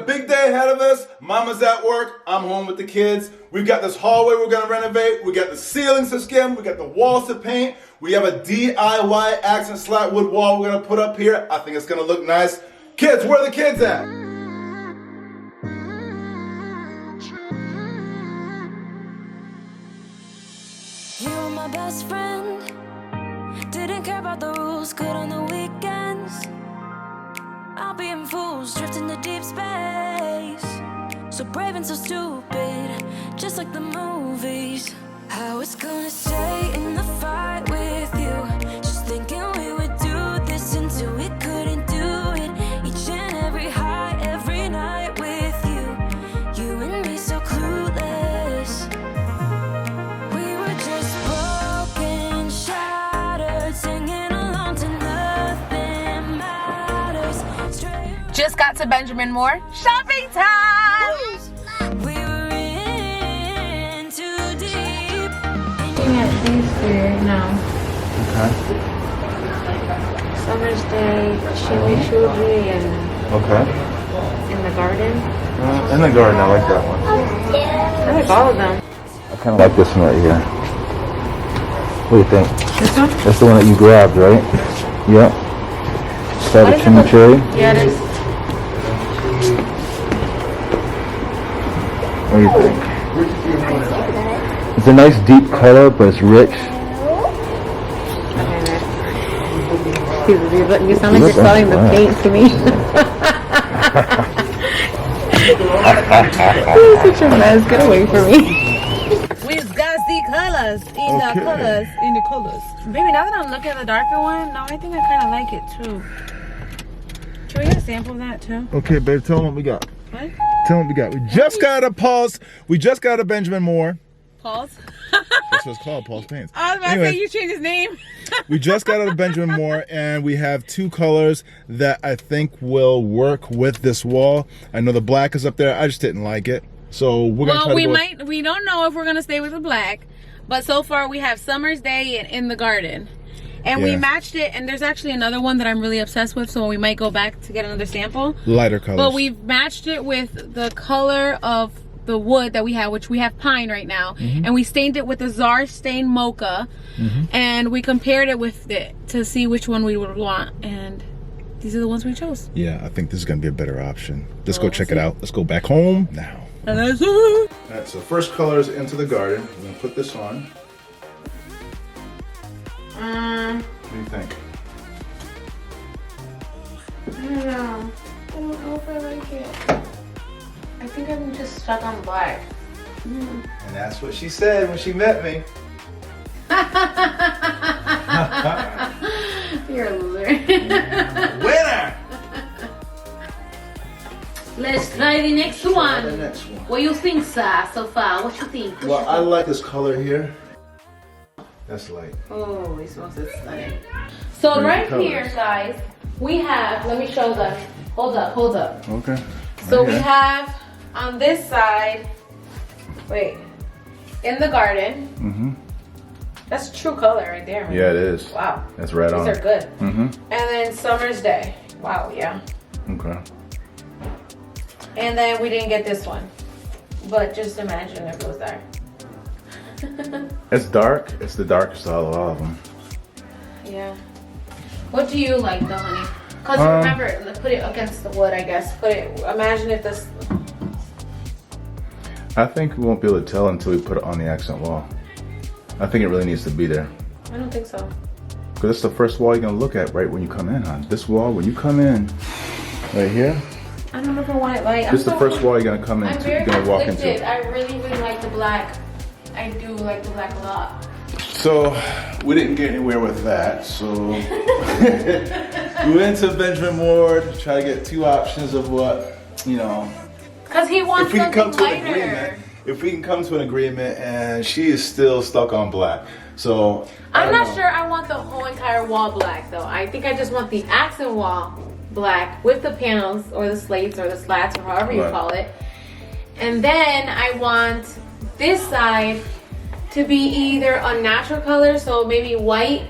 a big day ahead of us. Mama's at work, I'm home with the kids. We've got this hallway we're gonna renovate. We got the ceilings to skim, we got the walls to paint. We have a DIY accent slat wood wall we're gonna put up here. I think it's gonna look nice. Kids, where are the kids at? You were my best friend. Didn't care about the rules, good on the weekends. I'll be in fools, drifting to deep space. So brave and so stupid, just like the movies. I was gonna stay in the fight with you, just thinking we would do this until we couldn't do it. Each and every high, every night with you. You and me so clueless. We were just broken, shattered, singing along to nothing matters. Just got to Benjamin Moore. Shopping time! We were in too deep. Looking at these three right now. Okay. Summer's Day, Chimichurri, and Okay. In the Garden. In the garden, I like that one. I like all of them. I kind of like this one right here. What do you think? This one? That's the one that you grabbed, right? Yep. Slat of chimichurri. Yeah, it is. What do you think? It's a nice deep color, but it's rich. You sound like you're selling the paint to me. You're such a mess. Get away from me. We've got the colors in the colors. Baby, now that I'm looking at the darker one, no, I think I kind of like it too. Should we get a sample of that too? Okay, babe, tell them what we got. What? Tell them what we got. We just got a Paul's. We just got a Benjamin Moore. Paul's? That's what it's called, Paul's Paints. I was about to say you changed his name. We just got out of Benjamin Moore, and we have two colors that I think will work with this wall. I know the black is up there. I just didn't like it, so we're gonna try to go. We don't know if we're gonna stay with the black, but so far we have Summer's Day and In the Garden, and we matched it. And there's actually another one that I'm really obsessed with, so we might go back to get another sample. Lighter colors. But we've matched it with the color of the wood that we have, which we have pine right now, and we stained it with the Czar stain mocha, and we compared it with it to see which one we would want, and these are the ones we chose. Yeah, I think this is gonna be a better option. Let's go check it out. Let's go back home now. And that's it. Alright, so first color is Into the Garden. We're gonna put this on. What do you think? I don't know. I don't know if I like it. I think I'm just stuck on black. And that's what she said when she met me. You're a loser. Winner! Let's try the next one. The next one. What you think, sir, so far? What you think? Well, I like this color here. That's light. Oh, it smells so stunning. So There's right the colors. here, guys, we have, let me show them. Hold up. Okay. So Okay. we have on this side, wait, In the Garden. That's true color right there. Man. Yeah, it is. Wow. That's right on. These are good. Mm-hmm. And then Summer's Day. Wow, yeah. Okay. And then we didn't get this one. But just imagine if it was there. It's dark. It's the darkest out of all of them. Yeah. What do you like though, honey? Because remember, let's put it against the wood, I guess. Imagine if this... I think we won't be able to tell until we put it on the accent wall. I think it really needs to be there. I don't think so. Because it's the first wall you're going to look at right when you come in, hon. This wall, when you come in, right here, I don't know if I want it light. this is the first wall you're going to come I'm into. very You're going to walk conflicted. into. I really like the black. I do like the black a lot. So, we didn't get anywhere with that, so we went to Benjamin Moore to try to get two options of what, you know. Because he wants If we can come something to an lighter. agreement, if we can come to an agreement, and she is still stuck on black. So, I'm not sure I want the whole entire wall black though. I think I just want the accent wall black with the panels or the slates or the slats or however you call it. And then I want this side to be either a natural color, so maybe white,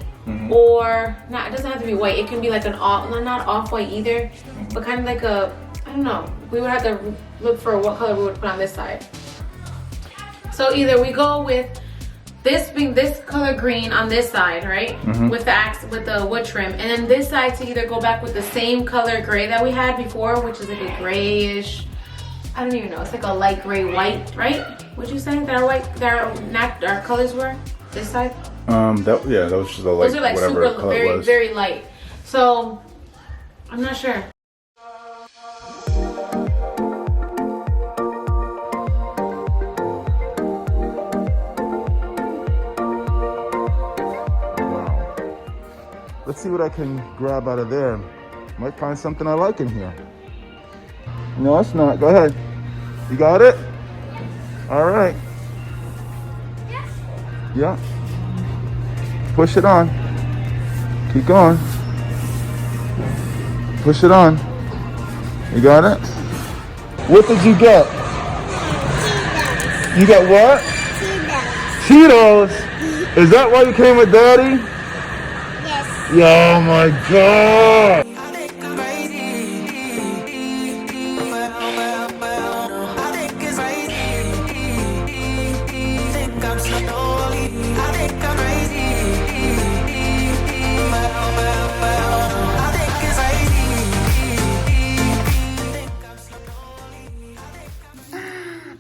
or not. It doesn't have to be white. It can be like an off, not off-white either, but kind of like a, I I don't know. We would have to look for what color we would put on this side. So either we go with this being this color green on this side, right? With the wood trim, and then this side to either go back with the same color gray that we had before, which is like a grayish. I don't even know. It's like a light gray white, right? Would you say that our colors were this side? That was just a light. Those are like whatever super, color it was. very light. So I'm not sure. Let's see what I can grab out of there. Might find something I like in here. No, it's not. Go ahead. You got it? All right. Yeah. Push it on. Keep going. Push it on. You got it? What did you get? You got what? Cheetos. Is that why you came with Daddy? Oh my God!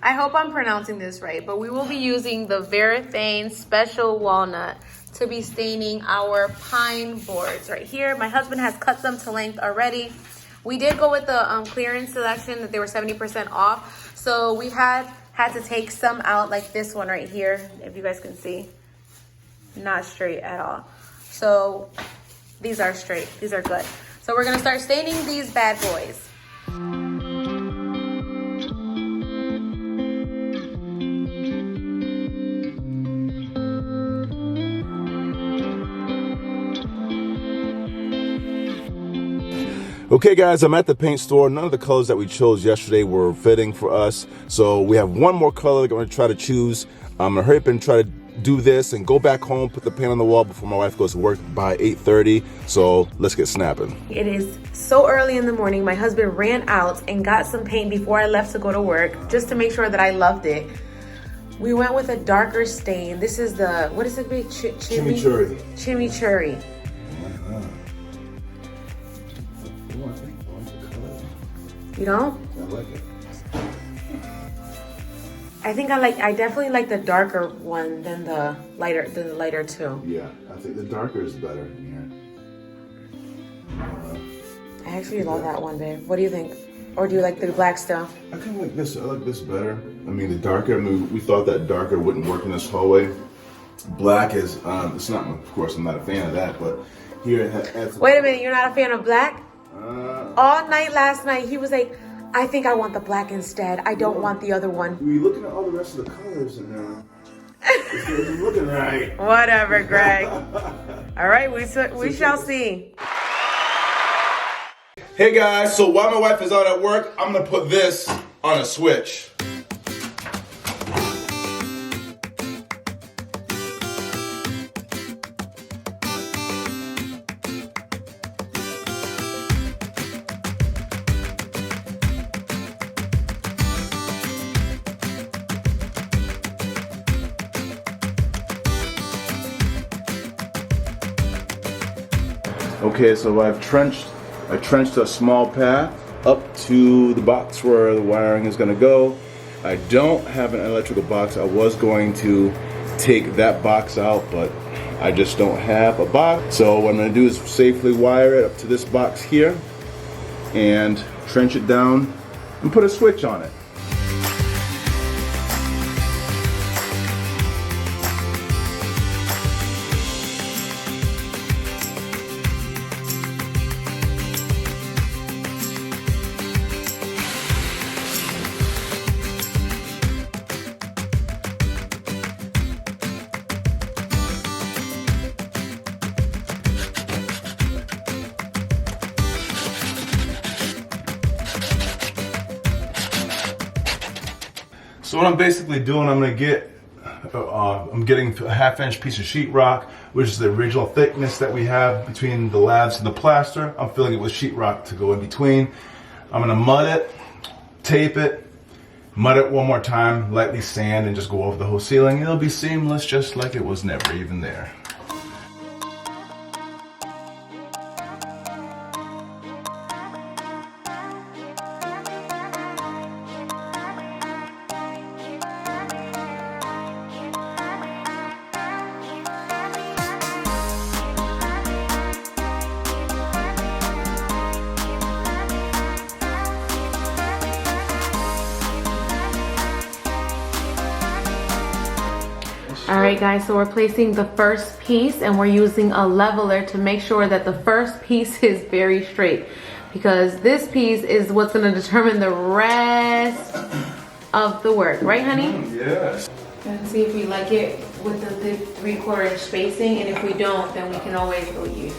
I hope I'm pronouncing this right, but we will be using the Varathane Special Walnut to be staining our pine boards right here. My husband has cut them to length already. We did go with the clearance selection that they were 70% off. So we had to take some out, like this one right here, if you guys can see. Not straight at all. So these are straight, these are good. So we're gonna start staining these bad boys. Okay guys, I'm at the paint store. None of the colors that we chose yesterday were fitting for us. So we have one more color that I'm gonna try to choose. I'm gonna hurry up and try to do this and go back home, put the paint on the wall before my wife goes to work by 8:30. So let's get snapping. It is so early in the morning. My husband ran out and got some paint before I left to go to work, just to make sure that I loved it. We went with a darker stain. This is the, what is it? Chimichurri. Chimichurri. You don't? I like it. I definitely like the darker one than the lighter two. Yeah, I think the darker is better in here. I actually love that one, babe. What do you think? Or do you like the black still? I kind of like this. I like this better. I mean, the darker, we thought that darker wouldn't work in this hallway. Black is, it's not, of course, I'm not a fan of that, but here it has. Wait a minute, you're not a fan of black? All night last night, he was like, I think I want the black instead. I don't want the other one. We were looking at all the rest of the colors and it's not looking right. Whatever, Greg. All right, we shall see. Hey guys, so while my wife is out at work, I'm gonna put this on a switch. Okay, so I trenched a small path up to the box where the wiring is going to go. I don't have an electrical box. I was going to take that box out, but I just don't have a box. So what I'm going to do is safely wire it up to this box here and trench it down and put a switch on it. So what I'm basically doing, I'm getting a 1/2-inch piece of sheetrock, which is the original thickness that we have between the labs and the plaster. I'm filling it with sheetrock to go in between. I'm gonna mud it, tape it, mud it one more time, lightly sand, and just go over the whole ceiling. It'll be seamless, just like it was never even there. Alright guys, so we're placing the first piece and we're using a leveler to make sure that the first piece is very straight, because this piece is what's going to determine the rest of the work, right honey? Yes. And see if we like it with the 3/4 inch spacing, and if we don't, then we can always go use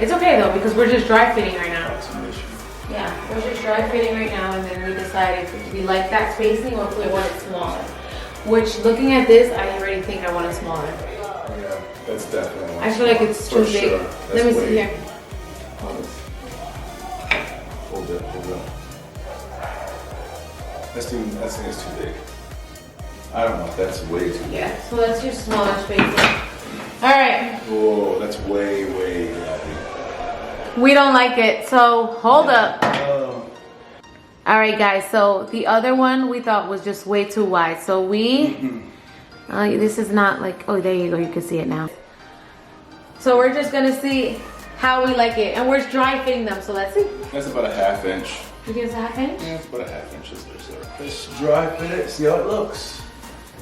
It's okay though, because we're just dry fitting right now. Yeah, we're just dry fitting right now, and then we decide if we like that spacing or if we want it smaller. Which, looking at this, I already think I want it smaller. Yeah, that's definitely. I feel like it's too big. Sure. Let me see way. here. Hold it, hold it. That thing is too big. I don't know. That's way too big. Yeah, so let's use smaller spacing. All right. Whoa, that's way. We don't like it, so hold up. Oh. All right, guys, so the other one we thought was just way too wide. So this is not like, oh, there you go. You can see it now. So we're just going to see how we like it. And we're dry fitting them, so let's see. That's about a 1/2 inch. You give us a 1/2 inch? Yeah, it's about a 1/2 inch. Let's dry fit it, see how it looks.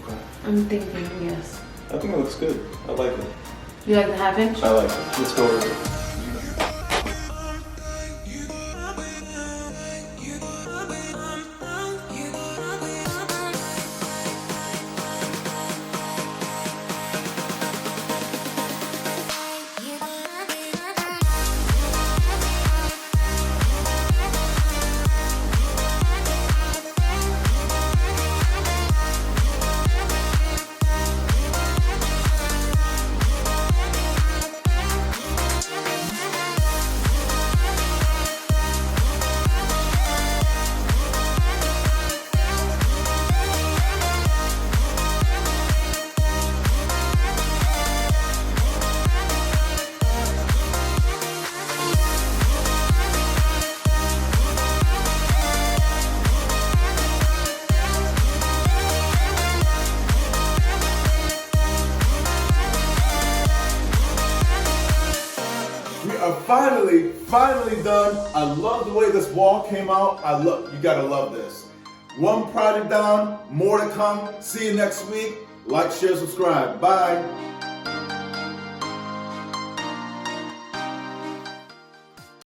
Okay. I'm thinking, yes. I think it looks good. I like it. You like the 1/2 inch? I like it. Let's go with it. Finally done. I love the way this wall came out. You gotta love this. One project down, more to come. See you next week. Like, share, subscribe. Bye.